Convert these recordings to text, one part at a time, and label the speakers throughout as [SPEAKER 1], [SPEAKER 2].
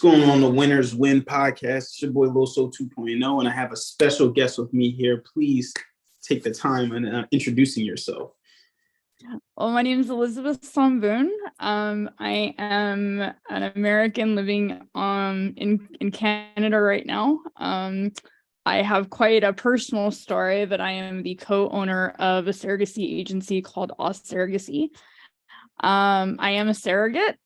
[SPEAKER 1] What's going on the Winners Win podcast? It's your boy Loso 2.0, and I have a special guest with me here. Please take the time and introducing yourself.
[SPEAKER 2] Well, my name is Elizabeth Somboun. I am an American living in Canada right now. I have quite a personal story, but I am the co-owner of a surrogacy agency called Surrogacy. I am a surrogate.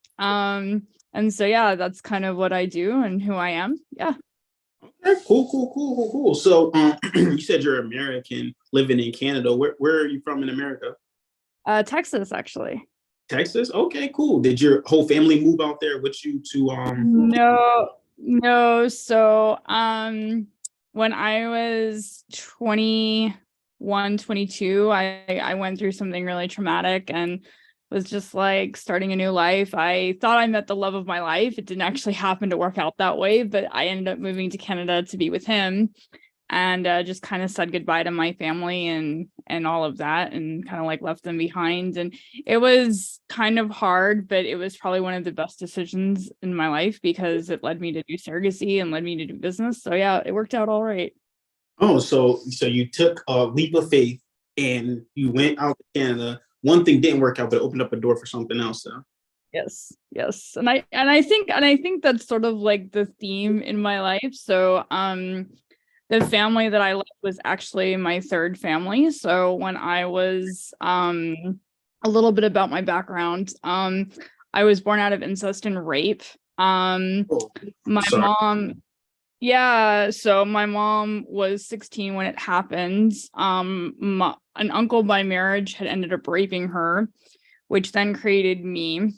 [SPEAKER 2] And so, yeah, that's kind of what I do and who I am. Yeah.
[SPEAKER 1] Okay, cool. So you said you're American living in Canada. Where are you from in America?
[SPEAKER 2] Texas, actually.
[SPEAKER 1] Texas? Okay, cool. Did your whole family move out there with you to
[SPEAKER 2] No. So when I was 21, 22, I went through something really traumatic and was just like starting a new life. I thought I met the love of my life. It didn't actually happen to work out that way, but I ended up moving to Canada to be with him and just kind of said goodbye to my family and all of that and kind of like left them behind. And it was kind of hard, but it was probably one of the best decisions in my life because it led me to do surrogacy and led me to do business. So yeah, it worked out all right.
[SPEAKER 1] Oh, so you took a leap of faith and you went out to Canada. One thing didn't work out, but it opened up a door for something else. So.
[SPEAKER 2] Yes. And I think that's sort of like the theme in my life. So the family that I left was actually my third family. So when I was a little bit about my background, I was born out of incest and rape. My mom, yeah, so my mom was 16 when it happened. An uncle by marriage had ended up raping her, which then created me.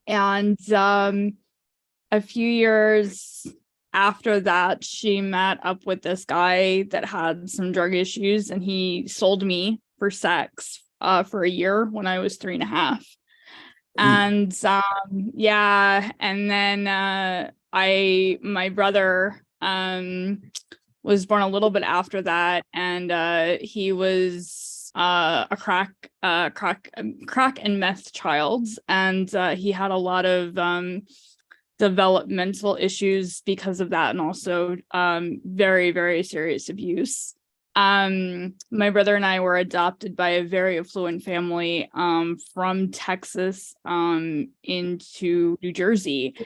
[SPEAKER 2] And a few years after that, she met up with this guy that had some drug issues, and he sold me for sex for a year when I was 3.5. And yeah, and then my brother was born a little bit after that, and he was a crack and meth child, and he had a lot of developmental issues because of that, and also very, very serious abuse. My brother and I were adopted by a very affluent family from Texas into New Jersey.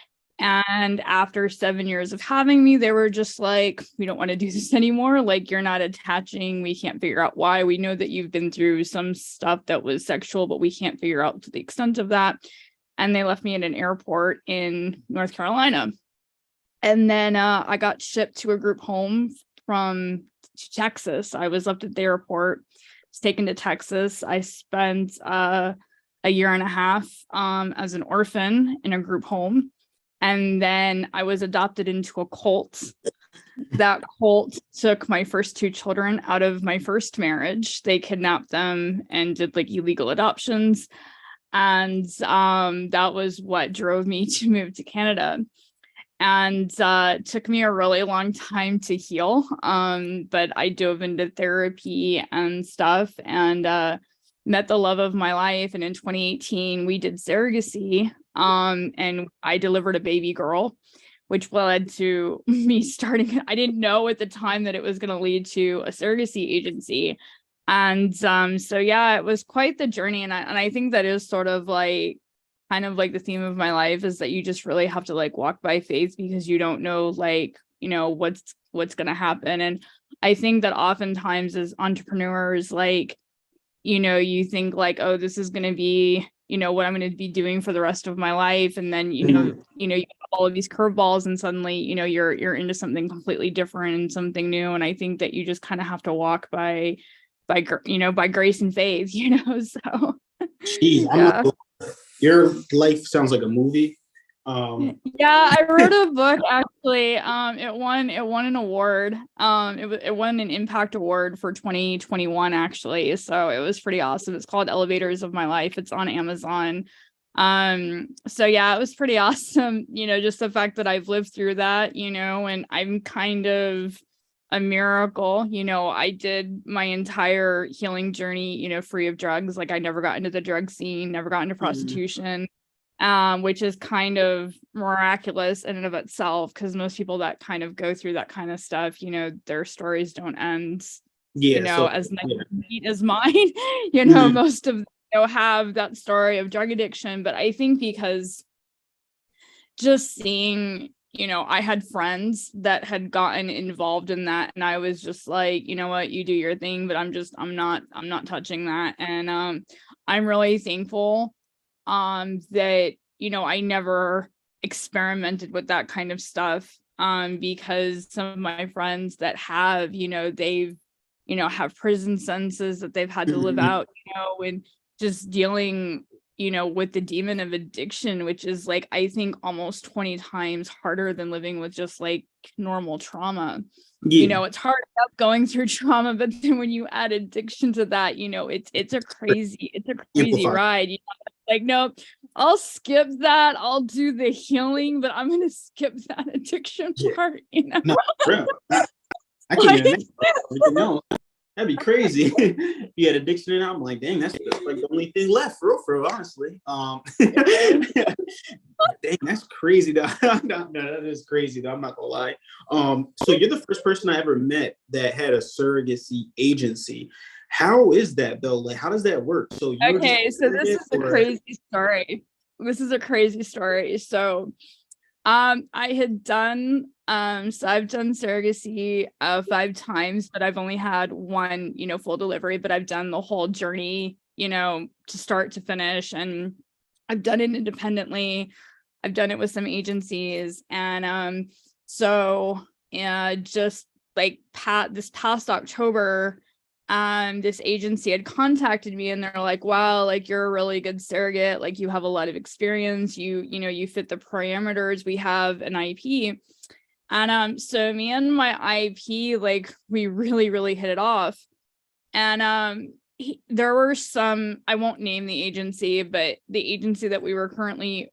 [SPEAKER 2] And after 7 years of having me, they were just like, we don't want to do this anymore. Like, you're not attaching. We can't figure out why. We know that you've been through some stuff that was sexual, but we can't figure out to the extent of that. And they left me at an airport in North Carolina. And then I got shipped to a group home from Texas. I was left at the airport, was taken to Texas. I spent a year and a half as an orphan in a group home. And then I was adopted into a cult. That cult took my first 2 children out of my first marriage. They kidnapped them and did like illegal adoptions. And that was what drove me to move to Canada. And it took me a really long time to heal. But I dove into therapy and stuff and met the love of my life. And in 2018, we did surrogacy. And I delivered a baby girl, which led to me starting. I didn't know at the time that it was going to lead to a surrogacy agency. And so, yeah, it was quite the journey. And I think that is sort of like kind of like the theme of my life, is that you just really have to like walk by faith because you don't know, like, you know, what's going to happen. And I think that oftentimes as entrepreneurs, like, you know, you think like, oh, this is going to be, you know, what I'm going to be doing for the rest of my life. And then, you know, you have all of these curveballs and suddenly, you know, you're into something completely different and something new. And I think that you just kind of have to walk by grace and faith, you know, so.
[SPEAKER 1] Jeez, yeah. Your life sounds like a movie.
[SPEAKER 2] Yeah, I wrote a book actually. It won an award. It won an impact award for 2021 actually. So it was pretty awesome. It's called Elevators of My Life. It's on Amazon. So yeah, it was pretty awesome. You know, just the fact that I've lived through that, you know, and I'm kind of a miracle. You know, I did my entire healing journey, you know, free of drugs. Like I never got into the drug scene, never got into prostitution. which is kind of miraculous in and of itself, because most people that kind of go through that kind of stuff, their stories don't end,
[SPEAKER 1] Yeah. So
[SPEAKER 2] as nice
[SPEAKER 1] yeah.
[SPEAKER 2] and neat as mine. Most of them have that story of drug addiction. But I think because just seeing, I had friends that had gotten involved in that, and I was just like, you know what, you do your thing, but I'm not touching that. And I'm really thankful that I never experimented with that kind of stuff, because some of my friends that have, they've have prison sentences that they've had to live
[SPEAKER 1] Mhm.
[SPEAKER 2] out, and just dealing with the demon of addiction, which is like, I think almost 20 times harder than living with just like normal trauma.
[SPEAKER 1] Yeah.
[SPEAKER 2] It's hard enough going through trauma, but then when you add addiction to that, it's a crazy
[SPEAKER 1] Amplify.
[SPEAKER 2] ride. Like, nope, I'll skip that. I'll do the healing, but I'm gonna skip that addiction
[SPEAKER 1] Yeah.
[SPEAKER 2] part,
[SPEAKER 1] No, bro. I can't
[SPEAKER 2] Like,
[SPEAKER 1] even imagine everything else. That'd be crazy. You had addiction, and I'm like, dang, that's like the only thing left, for real, honestly. Dang, that's crazy. Though. No, that is crazy. Though. I'm not gonna lie. So you're the first person I ever met that had a surrogacy agency. How is that though? Like, how does that work? So you're just
[SPEAKER 2] okay,
[SPEAKER 1] a
[SPEAKER 2] so this
[SPEAKER 1] surrogate,
[SPEAKER 2] is a
[SPEAKER 1] or
[SPEAKER 2] crazy story. So I had done so I've done surrogacy 5 times, but I've only had one, full delivery, but I've done the whole journey, to start to finish, and I've done it independently. I've done it with some agencies, and so just like this past October, this agency had contacted me, and they're like, wow, like, you're a really good surrogate, like, you have a lot of experience, you fit the parameters, we have an IP. And so me and my IP, like, we really, really hit it off. And there were some, I won't name the agency, but the agency that we're currently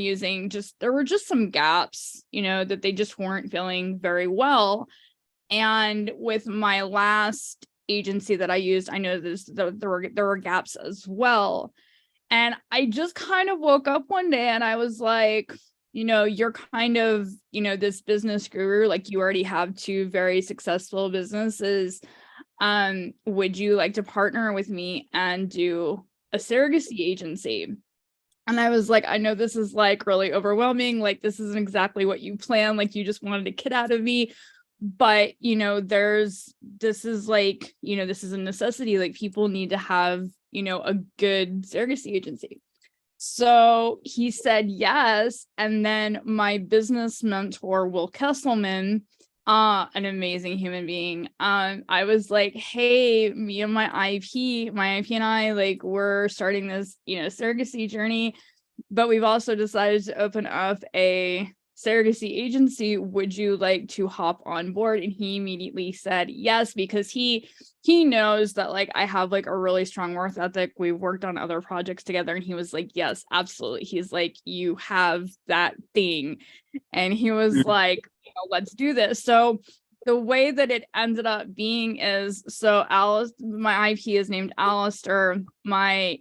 [SPEAKER 2] using, just there were just some gaps, that they just weren't filling very well. And with my last agency that I used, I know there were gaps as well. And I just kind of woke up one day and I was like, you're kind of, this business guru, like, you already have 2 very successful businesses. Would you like to partner with me and do a surrogacy agency? And I was like, I know this is like really overwhelming. Like, this isn't exactly what you planned. Like, you just wanted a kid out of me. But, this is like, this is a necessity. Like, people need to have, a good surrogacy agency. So he said yes. And then my business mentor, Will Kesselman, an amazing human being. I was like, hey, me and my IP and I, like, we're starting this, surrogacy journey, but we've also decided to open up a surrogacy agency. Would you like to hop on board? And he immediately said yes, because he knows that, like, I have like a really strong work ethic. We've worked on other projects together, and he was like, yes, absolutely. He's like, you have that thing. And he was like, let's do this. So the way that it ended up being is, so Alice, my IP is named Alistair. My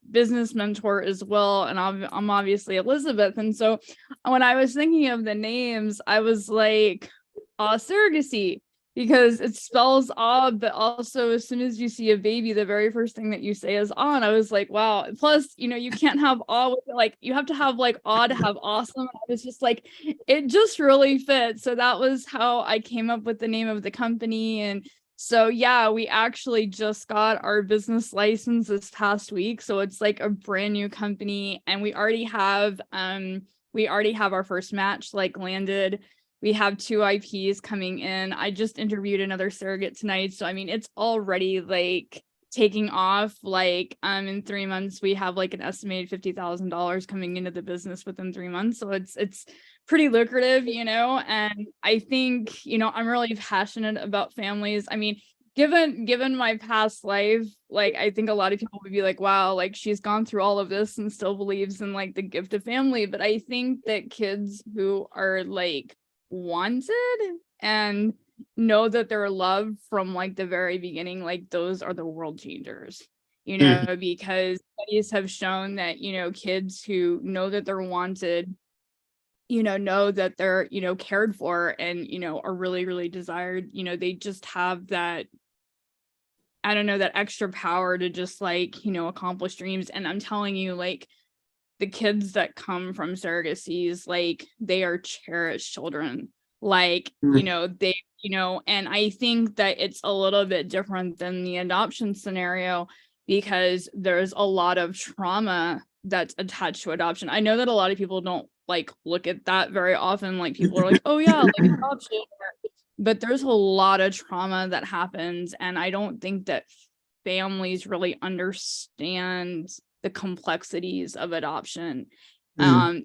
[SPEAKER 2] business mentor is Will, and I'm obviously Elizabeth. And so when I was thinking of the names, I was like, surrogacy, because it spells odd, but also as soon as you see a baby, the very first thing that you say is on. I was like, wow. Plus, you can't have awe with it. Like, you have to have like awe to have awesome. And I was just like, it just really fits. So that was how I came up with the name of the company. And so, yeah, we actually just got our business license this past week. So it's like a brand new company, and we already have our first match like landed. We have 2 IPs coming in. I just interviewed another surrogate tonight. So, I mean, it's already like taking off. Like, in 3 months, we have like an estimated $50,000 coming into the business within 3 months. So it's pretty lucrative, and I think, I'm really passionate about families. I mean, given my past life, like, I think a lot of people would be like, wow, like, she's gone through all of this and still believes in like the gift of family. But I think that kids who are like wanted and know that they're loved from like the very beginning, like, those are the world changers. you know, because studies have shown that, you know, kids who know that they're wanted, you know that they're, you know, cared for and, you know, are really, really desired, you know, they just have that, I don't know, that extra power to just like, you know, accomplish dreams. And I'm telling you, like, the kids that come from surrogacies, like, they are cherished children. Like, you know, they, you know, and I think that it's a little bit different than the adoption scenario because there's a lot of trauma that's attached to adoption. I know that a lot of people don't like look at that very often. Like, people are like, oh yeah, like adoption. But there's a lot of trauma that happens, and I don't think that families really understand the complexities of adoption. You know,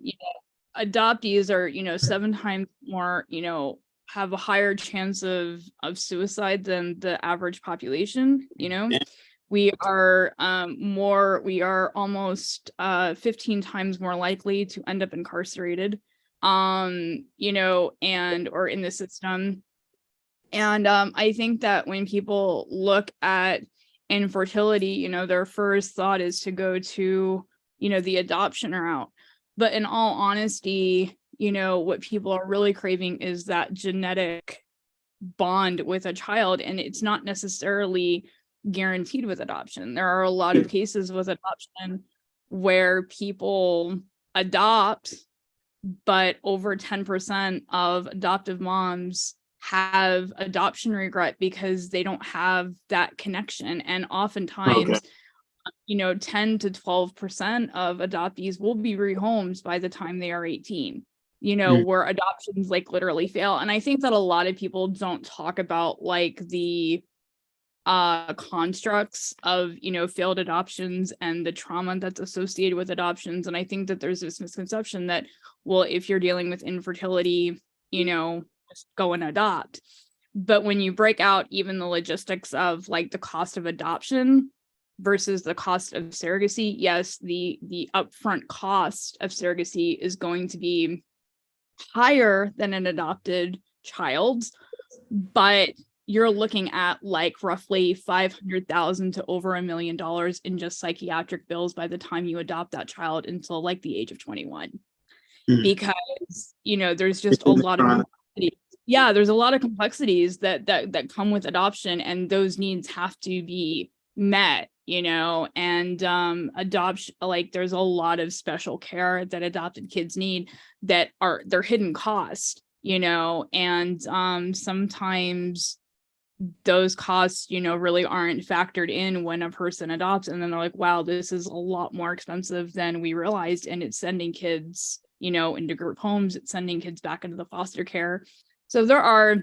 [SPEAKER 2] adoptees are, you know, 7 times more, you know, have a higher chance of suicide than the average population, you know. We are almost 15 times more likely to end up incarcerated, you know, and or in the system. And I think that when people look at infertility, you know, their first thought is to go to, you know, the adoption route. But in all honesty, you know, what people are really craving is that genetic bond with a child, and it's not necessarily guaranteed with adoption. There are a lot of cases with adoption where people adopt, but over 10% of adoptive moms have adoption regret because they don't have that connection. And oftentimes, you know, 10 to 12% of adoptees will be rehomed by the time they are 18, you know, where adoptions like literally fail. And I think that a lot of people don't talk about like the constructs of, you know, failed adoptions and the trauma that's associated with adoptions. And I think that there's this misconception that, well, if you're dealing with infertility, you know, just go and adopt. But when you break out even the logistics of like the cost of adoption versus the cost of surrogacy, yes, the upfront cost of surrogacy is going to be higher than an adopted child's, but you're looking at like roughly $500,000 to over $1 million in just psychiatric bills by the time you adopt that child until like the age of 21. Because, you know, there's just a lot of complexities. Yeah, there's a lot of complexities that come with adoption, and those needs have to be met, you know. And adoption, like, there's a lot of special care that adopted kids need that are their hidden cost, you know. And sometimes those costs, you know, really aren't factored in when a person adopts, and then they're like, wow, this is a lot more expensive than we realized, and it's sending kids, you know, into group homes, it's sending kids back into the foster care. So there are,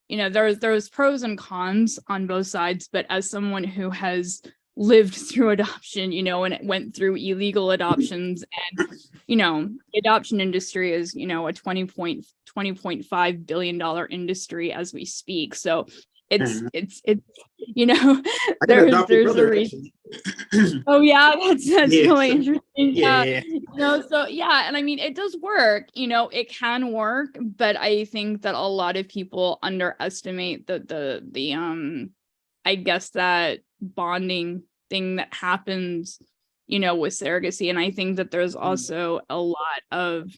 [SPEAKER 2] you know, there's pros and cons on both sides, but as someone who has lived through adoption, you know, and it went through illegal adoptions, and, you know, the adoption industry is, you know, a $20.5 billion industry as we speak. So it's you know, there's a reason. Oh yeah, that's really interesting.
[SPEAKER 1] Yeah.
[SPEAKER 2] You know, so yeah, and I mean, it does work, you know, it can work, but I think that a lot of people underestimate the I guess that bonding thing that happens, you know, with surrogacy. And I think that there's also a lot of,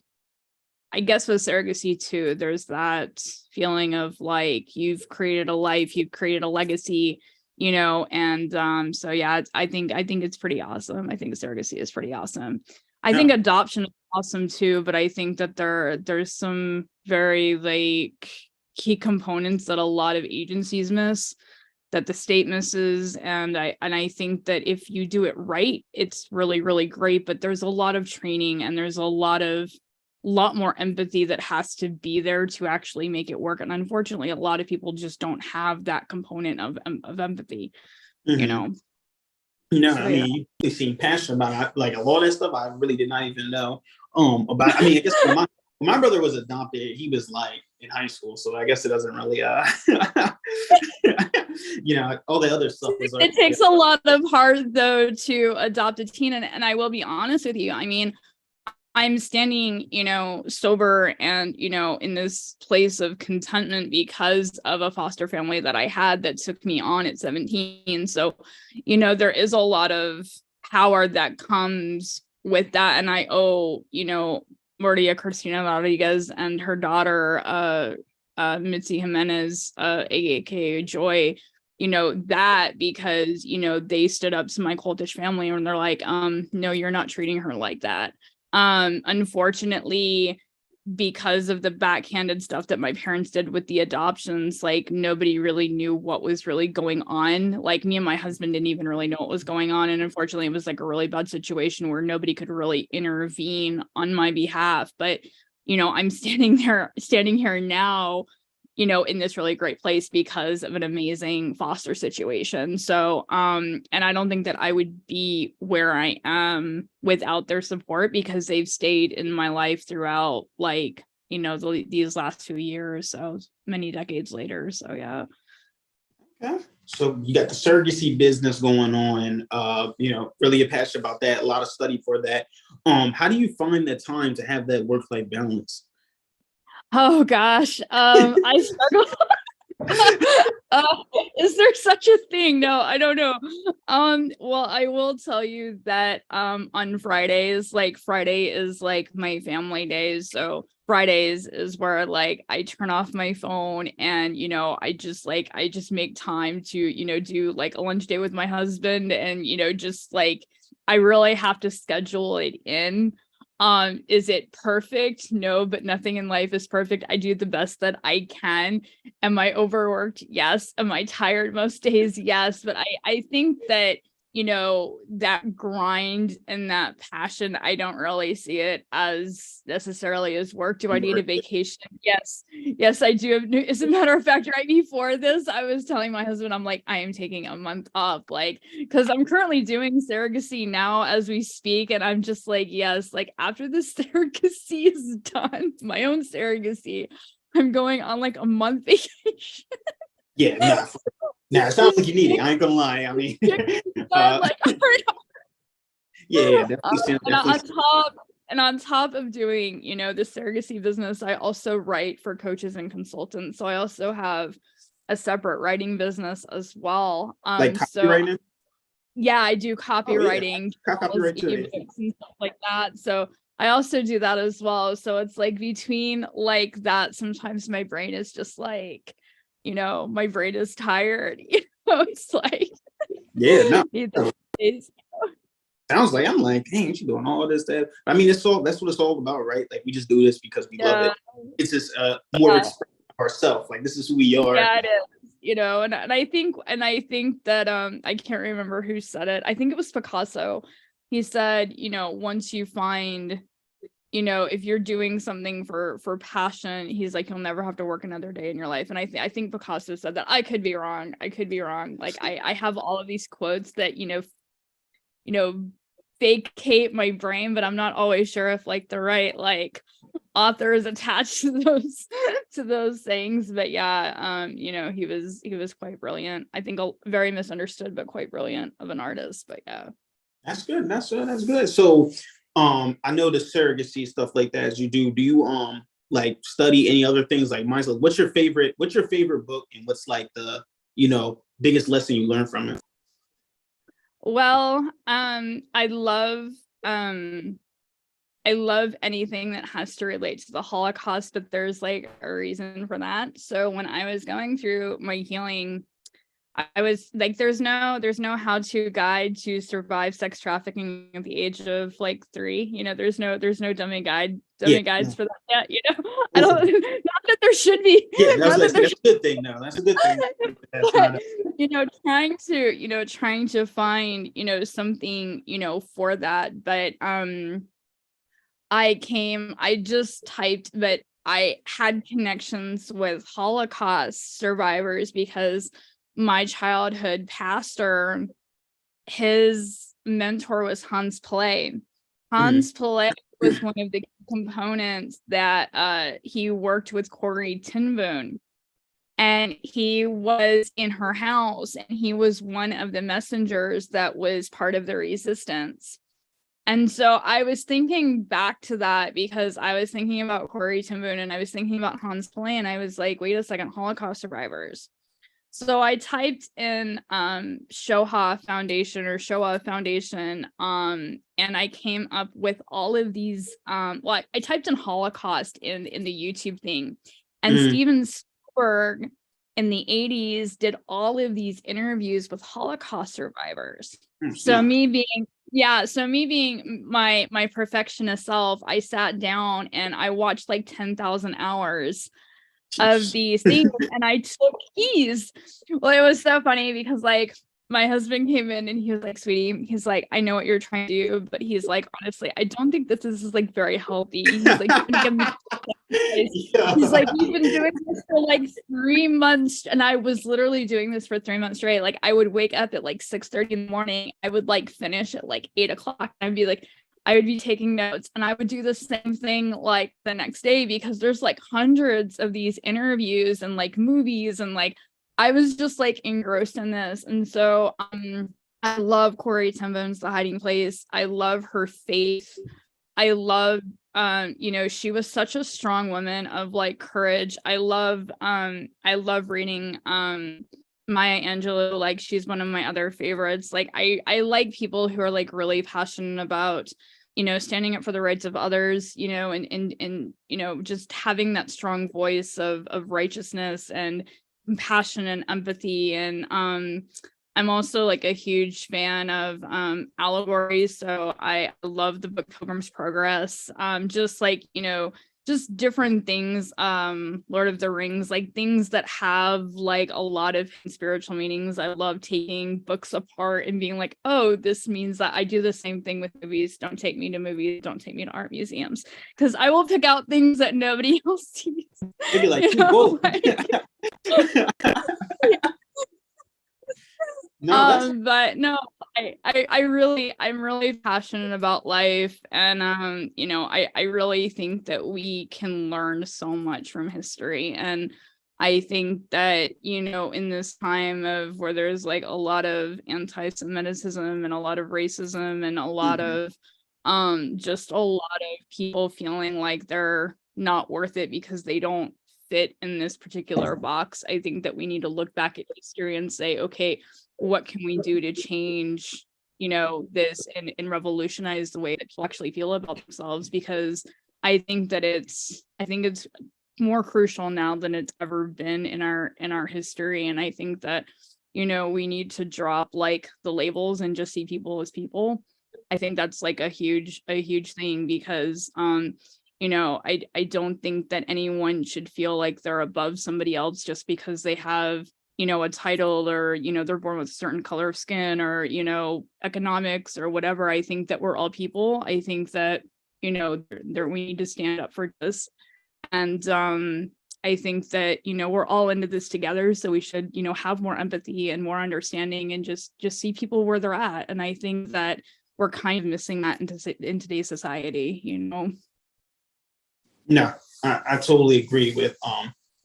[SPEAKER 2] I guess with surrogacy too, there's that feeling of like, you've created a life, you've created a legacy, you know. And so yeah, I think it's pretty awesome. I think surrogacy is pretty awesome. I think adoption is awesome too, but I think that there's some very like key components that a lot of agencies miss, that the state misses. And I think that if you do it right, it's really, really great. But there's a lot of training, and there's a lot more empathy that has to be there to actually make it work. And unfortunately, a lot of people just don't have that component of empathy, you know.
[SPEAKER 1] No, so, I mean, you seem passionate about it. Like a lot of that stuff I really did not even know about. I mean, I guess when my brother was adopted, he was like in high school, so I guess it doesn't really you know, all the other stuff was
[SPEAKER 2] it takes a lot of heart though to adopt a teen. And I will be honest with you, I mean, I'm standing, sober and, in this place of contentment because of a foster family that I had that took me on at 17. So, there is a lot of power that comes with that. And I owe, Maria Cristina Rodriguez and her daughter, Mitzi Jimenez, aka Joy, that because, they stood up to my cultish family and they're like, no, you're not treating her like that. Unfortunately, because of the backhanded stuff that my parents did with the adoptions, like nobody really knew what was really going on. Like me and my husband didn't even really know what was going on. And unfortunately, it was like a really bad situation where nobody could really intervene on my behalf. But, I'm standing here now, in this really great place because of an amazing foster situation. So, and I don't think that I would be where I am without their support because they've stayed in my life throughout, like, these last 2 years, so many decades later. So, yeah.
[SPEAKER 1] Okay. So you got the surrogacy business going on, really passionate about that, a lot of study for that. How do you find the time to have that work-life balance?
[SPEAKER 2] Oh gosh, I struggle. Uh, is there such a thing? No, I don't know. Well, I will tell you that on Fridays, like Friday is like my family days. So Fridays is where like I turn off my phone and I just make time to, do like a lunch day with my husband and just like I really have to schedule it in. Is it perfect? No, but nothing in life is perfect. I do the best that I can. Am I overworked? Yes. Am I tired most days? Yes. But I think that, that grind and that passion, I don't really see it as necessarily as work. Do I need a vacation? Yes. Yes, I do. As a matter of fact, right before this, I was telling my husband, I'm like, I am taking a month off, like, because I'm currently doing surrogacy now as we speak. And I'm just like, yes, like after the surrogacy is done, my own surrogacy, I'm going on like a month vacation.
[SPEAKER 1] Yeah, it sounds like you need it. I ain't gonna lie. I mean,
[SPEAKER 2] like,
[SPEAKER 1] yeah, definitely.
[SPEAKER 2] and on top of doing, the surrogacy business, I also write for coaches and consultants. So I also have a separate writing business as well.
[SPEAKER 1] Like copywriting?
[SPEAKER 2] Yeah, I do copywriting,
[SPEAKER 1] Copyright too.
[SPEAKER 2] ebooks and stuff like that. So I also do that as well. So it's like between like that, sometimes my brain is just like, my brain is tired. It's like,
[SPEAKER 1] yeah, no. Sounds like I'm like, dang, she doing all this stuff. I mean, that's what it's all about, right? Like we just do this because we love it. It's just more expression of ourselves. Like this is who we are.
[SPEAKER 2] Yeah, it is. And I think that I can't remember who said it. I think it was Picasso. He said, once you find, if you're doing something for passion, he's like, you'll never have to work another day in your life. And I think Picasso said that. I could be wrong. Like I have all of these quotes that, vacate my brain, but I'm not always sure if like the right like author is attached to those things. But yeah, he was quite brilliant. I think very misunderstood, but quite brilliant of an artist. But yeah.
[SPEAKER 1] That's good. That's good. So I know the surrogacy stuff like that as you do. Do you like study any other things like mindset? What's your favorite book and what's like the, biggest lesson you learned from it?
[SPEAKER 2] Well, I love anything that has to relate to the Holocaust, but there's like a reason for that. So when I was going through my healing, I was like, there's no how-to guide to survive sex trafficking at the age of like 3. There's no dummy guides for that yet. I don't, not that there should be.
[SPEAKER 1] Yeah, that's a good thing. No, that's a good thing.
[SPEAKER 2] Trying to find, something, for that. But I just typed that I had connections with Holocaust survivors because my childhood pastor, his mentor was Hans Pillay. Hans Pillay was one of the components that he worked with Corrie ten Boom. And he was in her house and he was one of the messengers that was part of the resistance. And so I was thinking back to that because I was thinking about Corey ten Boom and I was thinking about Hans Play, and I was like, wait a second, Holocaust survivors. So I typed in Shoah Foundation, and I came up with all of these. Well, I typed in Holocaust in the YouTube thing, and Steven Spielberg in the 80s did all of these interviews with Holocaust survivors. So me being my perfectionist self, I sat down and I watched like 10,000 hours of these things and I took keys. Well, it was so funny because like my husband came in and he was like, sweetie, he's like, I know what you're trying to do, but he's like, honestly, I don't think this is like very healthy. He's like, he's like, you've been doing this for like 3 months. And I was literally doing this for 3 months straight. Like I would wake up at like 6:30 in the morning. I would like finish at like 8:00. I'd be like, I would be taking notes and I would do the same thing like the next day because there's like hundreds of these interviews and like movies and like I was just like engrossed in this. And so I love Corey ten Boom's The Hiding Place. I love her faith. I love she was such a strong woman of like courage. I love reading Maya Angelou. Like she's one of my other favorites. Like I like people who are like really passionate about standing up for the rights of others, and just having that strong voice of righteousness and passion and empathy. And I'm also like a huge fan of allegories. So I love the book Pilgrim's Progress. Just like, just different things, Lord of the Rings, like things that have like a lot of spiritual meanings. I love taking books apart and being like, oh, this means that I do the same thing with movies. Don't take me to movies, don't take me to art museums, because I will pick out things that nobody else sees.
[SPEAKER 1] They'd be like, cool.
[SPEAKER 2] But no, I'm really passionate about life, and I really think that we can learn so much from history. And I think that in this time of where there's like a lot of anti-Semitism and a lot of racism and a lot of just a lot of people feeling like they're not worth it because they don't fit in this particular box, I think that we need to look back at history and say, okay, what can we do to change this and revolutionize the way that people actually feel about themselves? Because I think it's more crucial now than it's ever been in our history. And I think that we need to drop like the labels and just see people as people. I think that's like a huge thing, because I don't think that anyone should feel like they're above somebody else just because they have a title, or they're born with a certain color of skin, or economics or whatever. I think that we're all people. I think that we need to stand up for this. And I think that we're all into this together, so we should have more empathy and more understanding and just see people where they're at. And I think that we're kind of missing that in today's society.
[SPEAKER 1] No, I totally agree with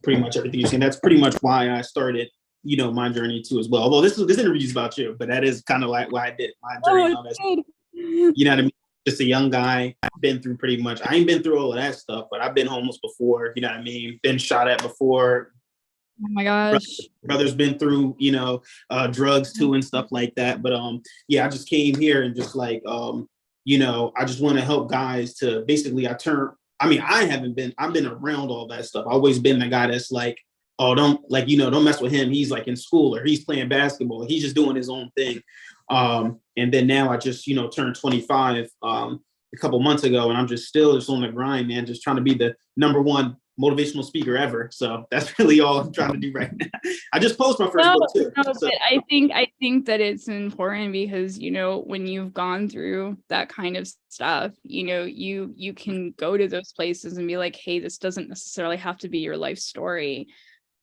[SPEAKER 1] pretty much everything you're saying. That's pretty much why I started my journey too as well. Although this interview is about you, but that is kind of like why I did my journey. You know what I mean? Just a young guy, been through pretty much. I ain't been through all of that stuff, but I've been homeless before. You know what I mean? Been shot at before.
[SPEAKER 2] Oh my gosh.
[SPEAKER 1] Brother's been through drugs too and stuff like that. But I just came here and just like I just want to help guys to basically I've been around all that stuff. I've always been the guy that's like, oh, don't mess with him. He's like in school or he's playing basketball. He's just doing his own thing. And then now I just, turned 25 a couple months ago, and I'm just still just on the grind, man, just trying to be the #1 motivational speaker ever. So that's really all I'm trying to do right now. I just posted my first book too. So.
[SPEAKER 2] I think that it's important because, when you've gone through that kind of stuff, you can go to those places and be like, hey, this doesn't necessarily have to be your life story.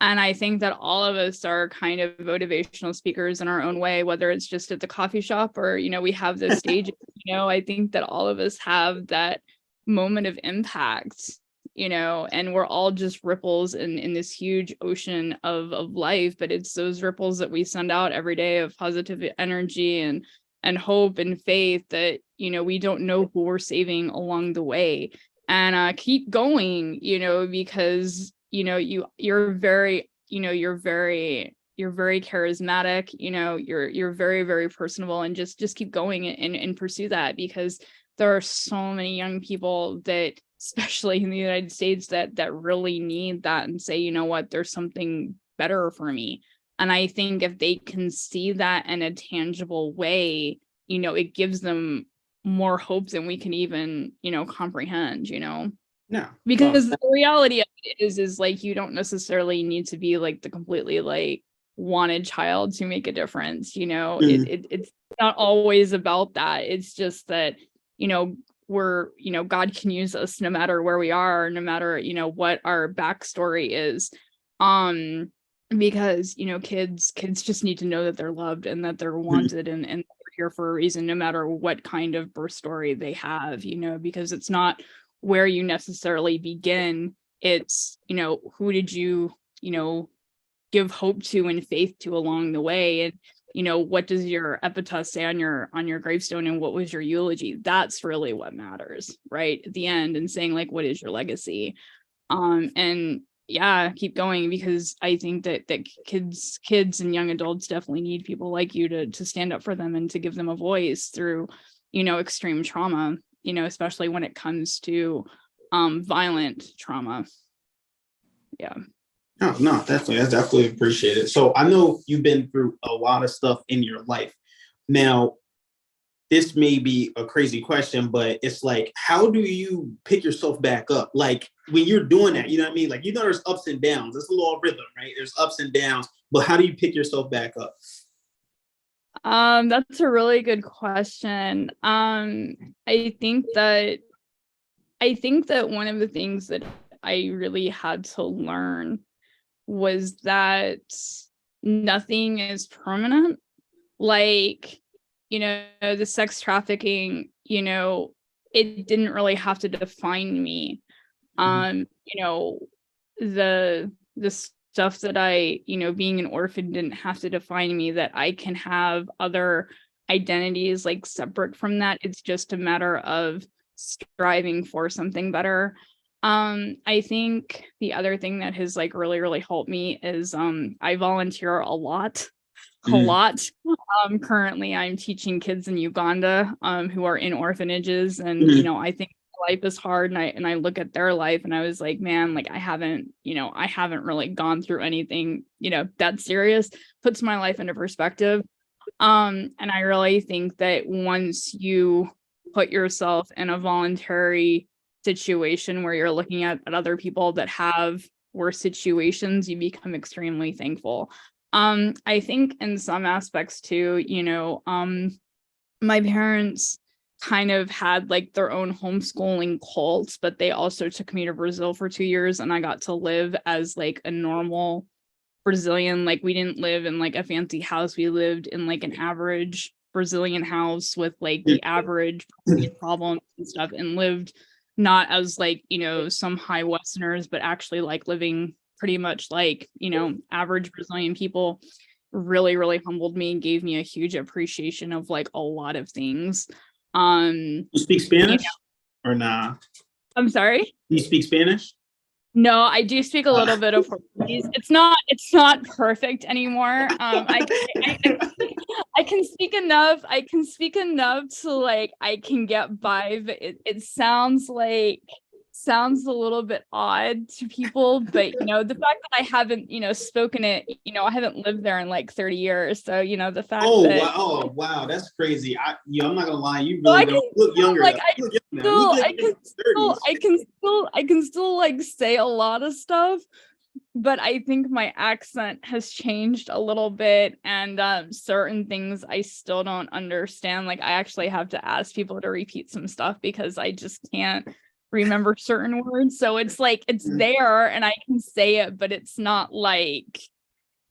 [SPEAKER 2] And I think that all of us are kind of motivational speakers in our own way, whether it's just at the coffee shop or, we have those stages, I think that all of us have that moment of impact, and we're all just ripples in this huge ocean of life. But it's those ripples that we send out every day of positive energy and and hope and faith that, we don't know who we're saving along the way, and keep going, because, you're very, you're very charismatic, you're very, very personable, and just keep going and pursue that, because there are so many young people that, especially in the United States, that really need that and say, you know what, there's something better for me. And I think if they can see that in a tangible way, it gives them more hope than we can even, comprehend,
[SPEAKER 1] No.
[SPEAKER 2] because the reality of it is like, you don't necessarily need to be like the completely like wanted child to make a difference. It's not always about that. It's just that, we're, God can use us no matter where we are, no matter, what our backstory is. Because, kids just need to know that they're loved and that they're wanted, and they're here for a reason, no matter what kind of birth story they have, because it's not where you necessarily begin. It's, who did you, give hope to and faith to along the way, and what does your epitaph say on your gravestone, and what was your eulogy? That's really what matters, right, at the end, and saying like, what is your legacy? And yeah, keep going, because I think that kids and young adults definitely need people like you to stand up for them and to give them a voice through, extreme trauma, especially when it comes to violent trauma. Yeah.
[SPEAKER 1] No, definitely. I definitely appreciate it. So I know you've been through a lot of stuff in your life. Now, this may be a crazy question, but it's like, how do you pick yourself back up? Like when you're doing that, you know what I mean? Like, there's ups and downs. It's a law of rhythm, right? There's ups and downs, but how do you pick yourself back up?
[SPEAKER 2] That's a really good question. I think that one of the things that I really had to learn was that nothing is permanent. Like, the sex trafficking, it didn't really have to define me. The stuff that I, being an orphan didn't have to define me, that I can have other identities like separate from that. It's just a matter of striving for something better. I think the other thing that has like really, really helped me is I volunteer a lot. Currently I'm teaching kids in Uganda who are in orphanages, and I think life is hard, and I look at their life and I was like, man, like I haven't really gone through anything, that serious. Puts my life into perspective. And I really think that once you put yourself in a voluntary situation where you're looking at other people that have worse situations, you become extremely thankful. I think in some aspects too, my parents kind of had like their own homeschooling cults, but they also took me to Brazil for 2 years, and I got to live as like a normal Brazilian. Like we didn't live in like a fancy house. We lived in like an average Brazilian house with like the average problems and stuff, and lived not as like, some high Westerners, but actually like living pretty much like, average Brazilian people. Really, really humbled me and gave me a huge appreciation of like a lot of things.
[SPEAKER 1] You speak Spanish or nah?
[SPEAKER 2] I'm sorry?
[SPEAKER 1] You speak Spanish?
[SPEAKER 2] No, I do speak a little bit of Portuguese. It's not perfect anymore. I can speak enough. I can speak enough to like I can get by, but it sounds a little bit odd to people. But the fact that I haven't spoken it, I haven't lived there in like 30 years. So the fact that
[SPEAKER 1] wow, that's crazy. I'm not gonna lie, you really don't look younger.
[SPEAKER 2] Like I can still like say a lot of stuff, but I think my accent has changed a little bit, and certain things I still don't understand. Like I actually have to ask people to repeat some stuff because I just can't remember certain words. So it's like it's there and I can say it, but it's not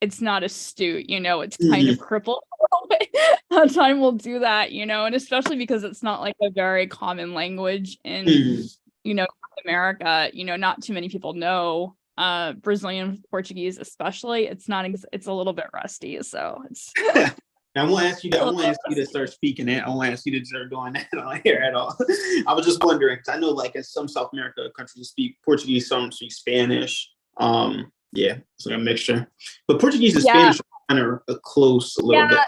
[SPEAKER 2] astute, it's kind of crippled a little bit. Time will do that, and especially because it's not like a very common language in North America. Not too many people know Brazilian Portuguese, especially. It's a little bit rusty, so it's
[SPEAKER 1] Now, I won't ask you that. I won't ask you to start speaking it. I won't ask you to start doing that on here at all. I was just wondering because I know, like, in some South America countries speak Portuguese, some speak Spanish. Yeah, it's like a mixture. But Portuguese and
[SPEAKER 2] Yeah.
[SPEAKER 1] Spanish are kind of close a little
[SPEAKER 2] Yeah,
[SPEAKER 1] bit.
[SPEAKER 2] so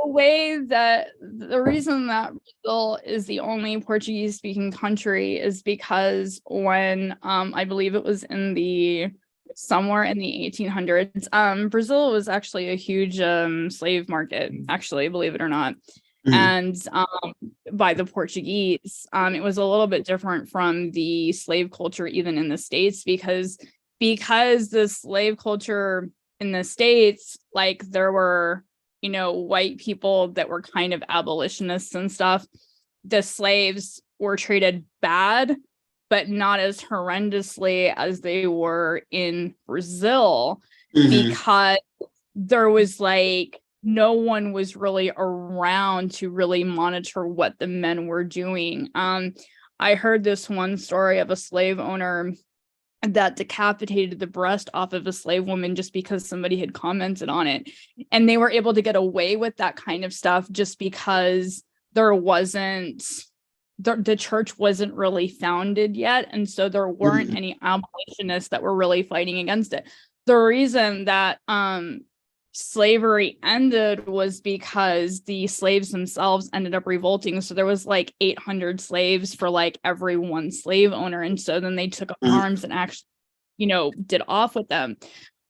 [SPEAKER 2] the way that the reason that Brazil is the only Portuguese speaking country is because when I believe it was somewhere in the 1800s, Brazil was actually a huge slave market, actually, believe it or not. And by the Portuguese, it was a little bit different from the slave culture even in the States because the slave culture in the States, like there were white people that were kind of abolitionists and stuff. The slaves were treated bad, but not as horrendously as they were in Brazil because there was like no one was really around to really monitor what the men were doing. I heard this one story of a slave owner that decapitated the breast off of a slave woman just because somebody had commented on it. And they were able to get away with that kind of stuff just because the church wasn't really founded yet. And so there weren't any abolitionists that were really fighting against it. The reason that slavery ended was because the slaves themselves ended up revolting. So there was like 800 slaves for like every one slave owner. And so then they took up arms and actually, did off with them.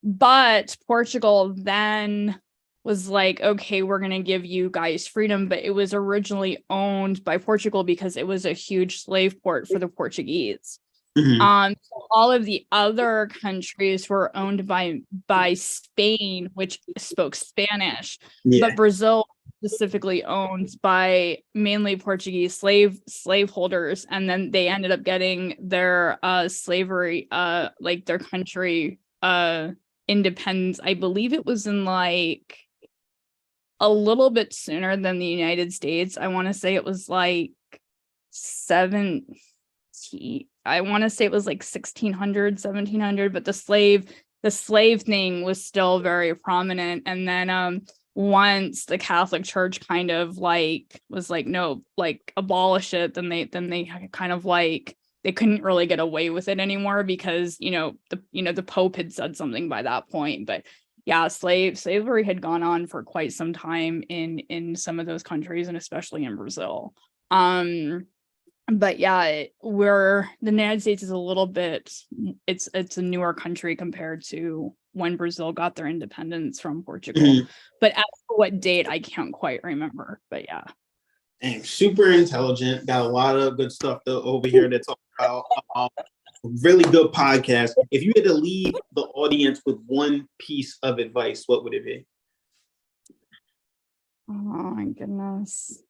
[SPEAKER 2] But Portugal then was like, okay, we're going to give you guys freedom. But it was originally owned by Portugal because it was a huge slave port for the Portuguese. All of the other countries were owned by Spain, which spoke Spanish, but Brazil specifically owned by mainly Portuguese slaveholders, and then they ended up getting their slavery, like their country independence. I believe it was in like a little bit sooner than the United States. I want to say it was like 1600, 1700, but the slave thing was still very prominent. And then once the Catholic Church kind of like was like, no, like abolish it, then they kind of like they couldn't really get away with it anymore because the Pope had said something by that point. But yeah, slavery had gone on for quite some time in some of those countries, and especially in Brazil. But yeah, the United States is a little bit, it's a newer country compared to when Brazil got their independence from Portugal. But as for what date, I can't quite remember. But yeah.
[SPEAKER 1] And super intelligent, got a lot of good stuff over here to talk about. Really good podcast. If you had to leave the audience with one piece of advice, what would it be?
[SPEAKER 2] Oh my goodness.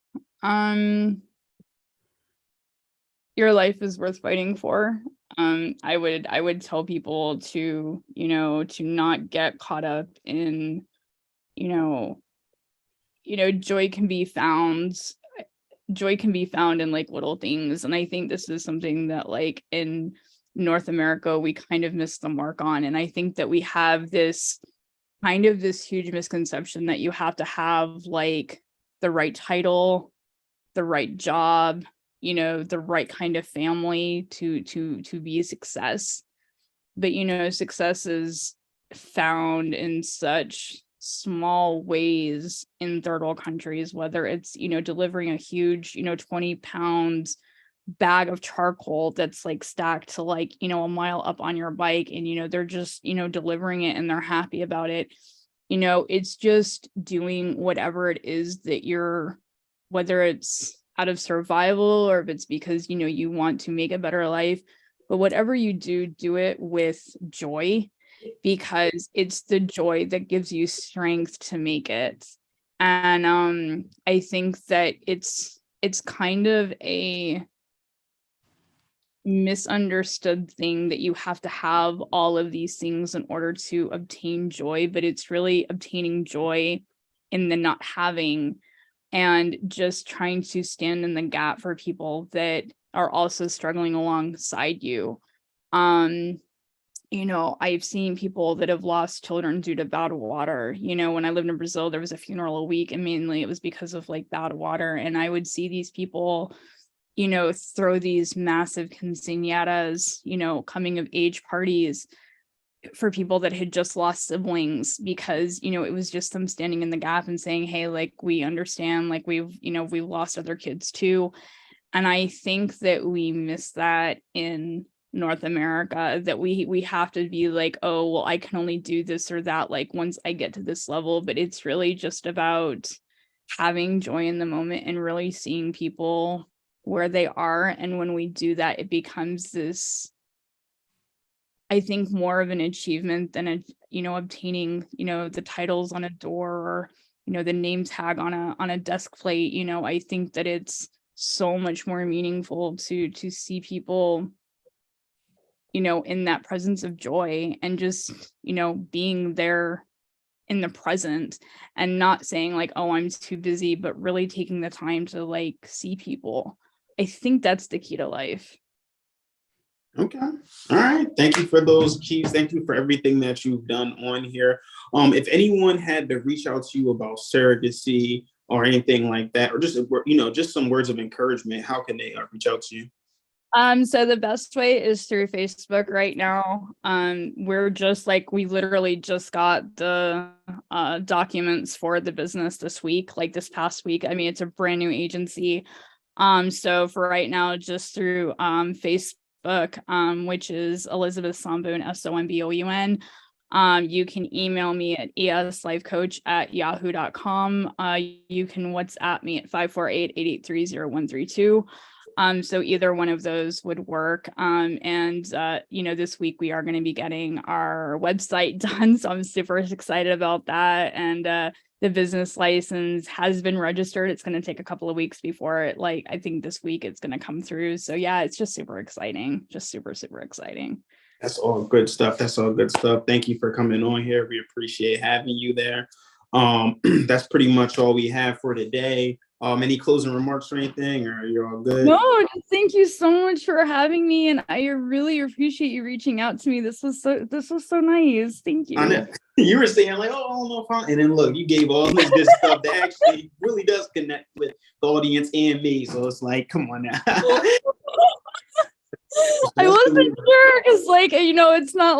[SPEAKER 2] Your life is worth fighting for. I would tell people to not get caught up in, joy can be found in like little things. And I think this is something that like in North America, we kind of missed the mark on. And I think that we have this huge misconception that you have to have like the right title, the right job, the right kind of family to be a success. But success is found in such small ways in third world countries, whether it's delivering a huge 20 pounds bag of charcoal that's like stacked to like a mile up on your bike, and they're just delivering it and they're happy about it. It's just doing whatever it is that you're, whether it's out of survival or if it's because you want to make a better life, but whatever you do it with joy, because it's the joy that gives you strength to make it. And I think that it's kind of a misunderstood thing that you have to have all of these things in order to obtain joy, but it's really obtaining joy in the not having, and just trying to stand in the gap for people that are also struggling alongside you. I've seen people that have lost children due to bad water. When I lived in Brazil, there was a funeral a week, and mainly it was because of like bad water. And I would see these people, throw these massive quinceañeras, coming of age parties for people that had just lost siblings, because it was just them standing in the gap and saying, hey, like, we understand, like, we've lost other kids too. And I think that we miss that in North America, that we have to be like, oh, well, I can only do this or that, like, once I get to this level. But it's really just about having joy in the moment and really seeing people where they are. And when we do that, it becomes this, I think, more of an achievement than obtaining, the titles on a door, or, the name tag on a desk plate. I think that it's so much more meaningful to see people, in that presence of joy, and just, being there in the present, and not saying like, oh, I'm too busy, but really taking the time to like see people. I think that's the key to life.
[SPEAKER 1] Okay. All right. Thank you for those keys. Thank you for everything that you've done on here. If anyone had to reach out to you about surrogacy or anything like that, or just just some words of encouragement, how can they reach out to you?
[SPEAKER 2] So the best way is through Facebook right now. We're just like, we literally just got the documents for the business this week, like this past week. I mean, it's a brand new agency. So for right now, just through Facebook, which is Elizabeth Somboun, Somboun. You can email me at eslifecoach@yahoo.com. You can WhatsApp me at 548-883-0132. So either one of those would work. And this week we are going to be getting our website done. So I'm super excited about that. And the business license has been registered. It's going to take a couple of weeks before it, like, I think this week it's going to come through. So yeah, it's just super exciting. Just super, super exciting.
[SPEAKER 1] That's all good stuff. That's all good stuff. Thank you for coming on here. We appreciate having you there. That's pretty much all we have for today. Any closing remarks or anything, or you're all good?
[SPEAKER 2] No, just thank you so much for having me, and I really appreciate you reaching out to me. This was so nice. Thank you.
[SPEAKER 1] I know. You were saying like, oh, I don't know if I, and then look, you gave all this good stuff that actually really does connect with the audience and me. So it's like, come on now.
[SPEAKER 2] I wasn't sure, because like, it's not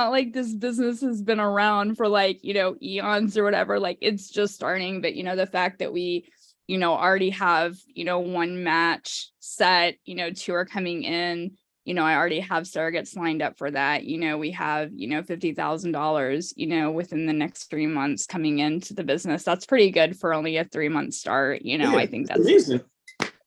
[SPEAKER 2] like this business has been around for like, eons or whatever. Like, it's just starting. But the fact that we already have one match set, two are coming in, I already have surrogates lined up for that. We have $50,000 within the next 3 months coming into the business. That's pretty good for only a 3-month start.
[SPEAKER 1] Yeah,
[SPEAKER 2] I think that's
[SPEAKER 1] amazing.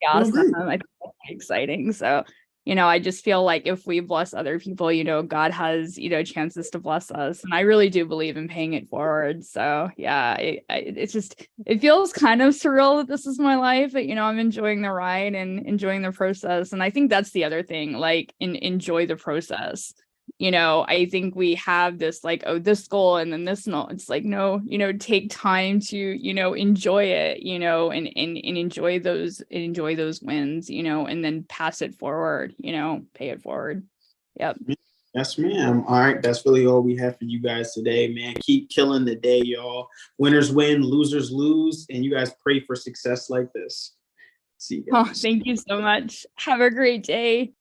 [SPEAKER 2] awesome. I think that's exciting. So I just feel like if we bless other people, God has, chances to bless us. And I really do believe in paying it forward. So yeah, it feels kind of surreal that this is my life, but I'm enjoying the ride and enjoying the process. And I think that's the other thing, like, enjoy the process. I think we have this like, oh, this goal and then this, no, it's like, no, take time to, enjoy it, and enjoy those wins, and then pass it forward, pay it forward. Yep.
[SPEAKER 1] Yes, ma'am. All right. That's really all we have for you guys today, man. Keep killing the day, y'all. Winners win, losers lose. And you guys pray for success like this. See you guys.
[SPEAKER 2] Oh, thank you so much. Have a great day.